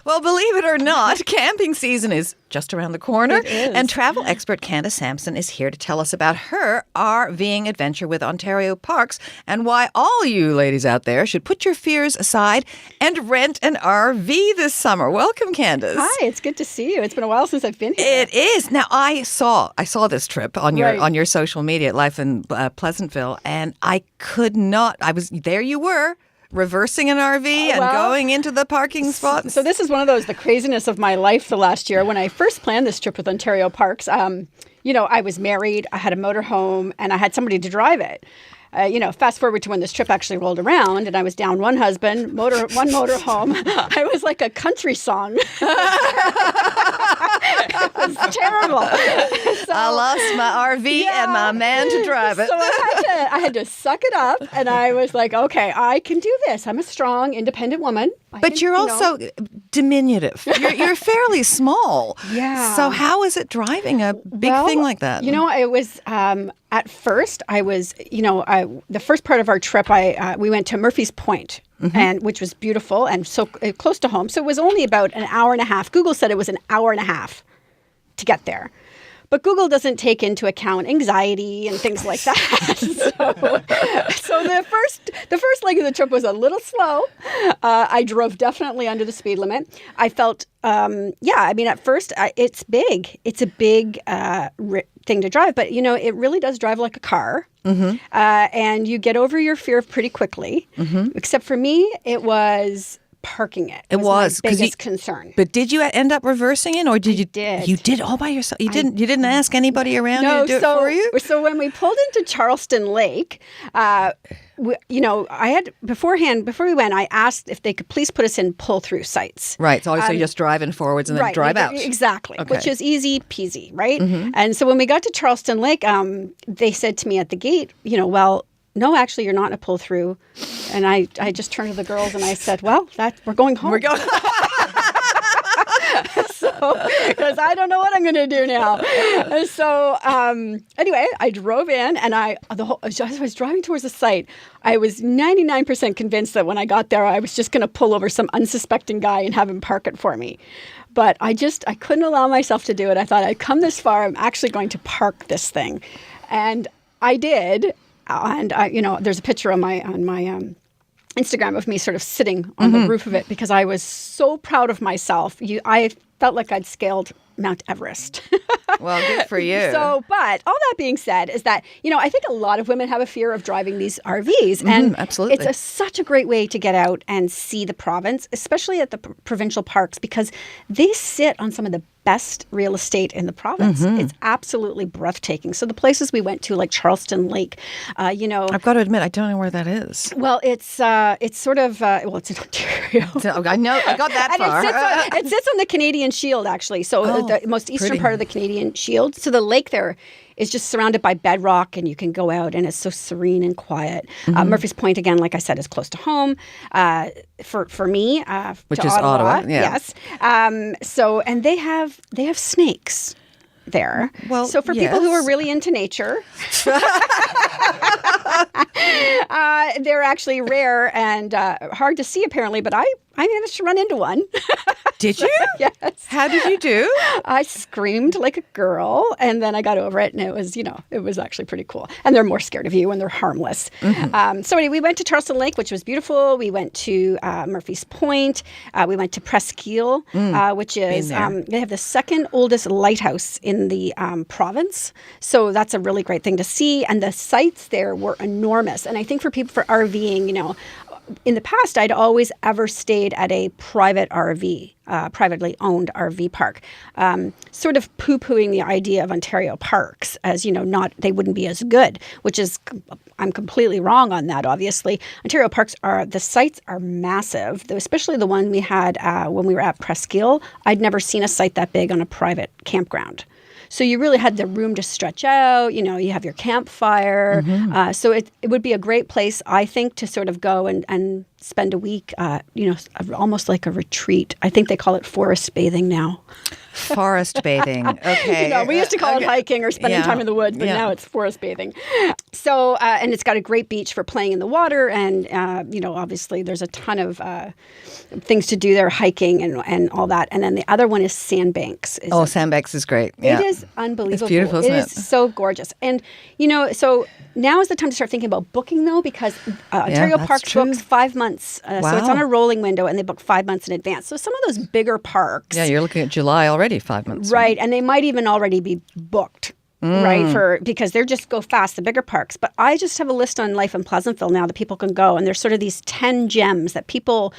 Well, believe it or not, camping season is just around the corner. It is. And travel expert Candace Sampson is here to tell us about her RVing adventure with Ontario Parks and why all you ladies out there should put your fears aside and rent an RV this summer. Welcome, Candace. Hi, it's good to see you. It's been a while since I've been here. It is. Now, I saw this trip on your Right. on your social media at Life in Pleasantville, and I could not. There you were, reversing an RV and well, going into the parking spot. So this is one of those, the craziness of my life the last year. When I first planned this trip with Ontario Parks, I was married, I had a motorhome, and I had somebody to drive it. Fast forward to when this trip actually rolled around, and I was down one husband, one motorhome. I was like a country song. It was terrible. So, I lost my RV and my man to drive it. So I had to suck it up, and I was like, okay, I can do this. I'm a strong, independent woman. But you're also diminutive. You're fairly small. Yeah. So how is it driving a big thing like that? It was at first. I was, the first part of our trip, we went to Murphy's Point, and which was beautiful and so close to home. So it was only about an hour and a half. Google said it was an hour and a half to get there. But Google doesn't take into account anxiety and things like that. So the first leg of the trip was a little slow. I drove definitely under the speed limit. I felt, at first it's big. It's a big thing to drive, but it really does drive like a car. Mm-hmm. And you get over your fear pretty quickly. Mm-hmm. Except for me, it was parking it. It was my biggest concern. But did you end up reversing it, or did you? Did. You did all by yourself. You didn't ask anybody around you to do it for you. So when we pulled into Charleston Lake, I had beforehand before we went, I asked if they could please put us in pull-through sites. Right. So you just drive in forwards and then drive out. Exactly. Okay. Which is easy peasy, right? Mm-hmm. And so when we got to Charleston Lake, they said to me at the gate, no, actually, you're not in a pull-through. And I just turned to the girls and I said, well, we're going home. We're going because I don't know what I'm going to do now. So anyway, I drove in, and as I was driving towards the site, I was 99% convinced that when I got there, I was just going to pull over some unsuspecting guy and have him park it for me. But I couldn't allow myself to do it. I thought, I'd come this far, I'm actually going to park this thing. And I did. And there's a picture on my Instagram of me sort of sitting on the roof of it because I was so proud of myself. I felt like I'd scaled Mount Everest. Well, good for you. But all that being said is that, I think a lot of women have a fear of driving these RVs. And absolutely. It's such a great way to get out and see the province, especially at the provincial parks, because they sit on some of the best real estate in the province. Mm-hmm. It's absolutely breathtaking. So the places we went to, like Charleston Lake, I've got to admit, I don't know where that is. Well, it's sort of, it's in Ontario. I know, I got that far. It sits on the Canadian Shield, actually. So the most eastern part of the Canadian Shield. So the lake there is just surrounded by bedrock, and you can go out, and it's so serene and quiet. Mm-hmm. Murphy's Point, again, like I said, is close to home. For me, which to is Ottawa, yeah. Yes. And they have snakes there. Well, so for people who are really into nature, they're actually rare and hard to see, apparently. But I managed to run into one. Did you? Yes. How did you do? I screamed like a girl, and then I got over it, and it was actually pretty cool. And they're more scared of you, and they're harmless. Mm-hmm. So anyway, we went to Charleston Lake, which was beautiful. We went to Murphy's Point. We went to Presqu'île, which is they have the second oldest lighthouse in the province. So that's a really great thing to see. And the sites there were enormous. And I think for people for RVing, in the past, I'd always ever stayed at a private RV, privately owned RV park, sort of poo-pooing the idea of Ontario parks as, they wouldn't be as good, which is, I'm completely wrong on that, obviously. Ontario parks the sites are massive, especially the one we had when we were at Presqu'île. I'd never seen a site that big on a private campground. So you really had the room to stretch out, you have your campfire. Mm-hmm. So it would be a great place, I think, to sort of go and spend a week, almost like a retreat. I think they call it forest bathing now. Forest bathing. Okay. We used to call it hiking or spending time in the woods, but now it's forest bathing. So, and it's got a great beach for playing in the water. And, obviously there's a ton of things to do there, hiking and all that. And then the other one is Sandbanks. Sandbanks is great. Yeah. It is unbelievable. It's beautiful, isn't it? It is so gorgeous. And, so now is the time to start thinking about booking, though, because Ontario that's Parks true. books 5 months. So it's on a rolling window, and they book 5 months in advance. So some of those bigger parks. Yeah, you're looking at July already, 5 months. Right, and they might even already be booked. Right, because they just go fast, the bigger parks. But I just have a list on Life in Pleasantville now that people can go, and there's sort of these 10 gems that people,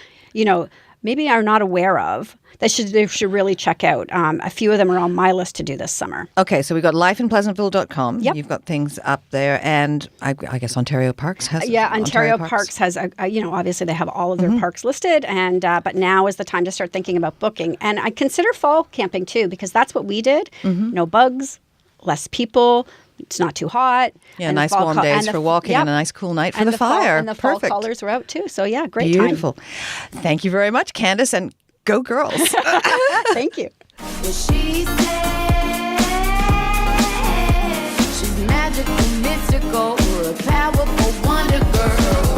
maybe are not aware of that they should really check out. A few of them are on my list to do this summer. Okay, so we've got lifeinpleasantville.com. Yep. You've got things up there, and I guess Ontario Parks has. Yeah, Ontario Parks has, obviously they have all of their parks listed, and but now is the time to start thinking about booking. And I consider fall camping too, because that's what we did. No bugs, less people. It's not too hot. Yeah, nice warm days for walking and a nice cool night for the fire. And the fall colors were out too. So yeah, great Beautiful. Thank you very much, Candace, and go girls. Thank you. She said she's magical, mystical, a powerful wonder girl.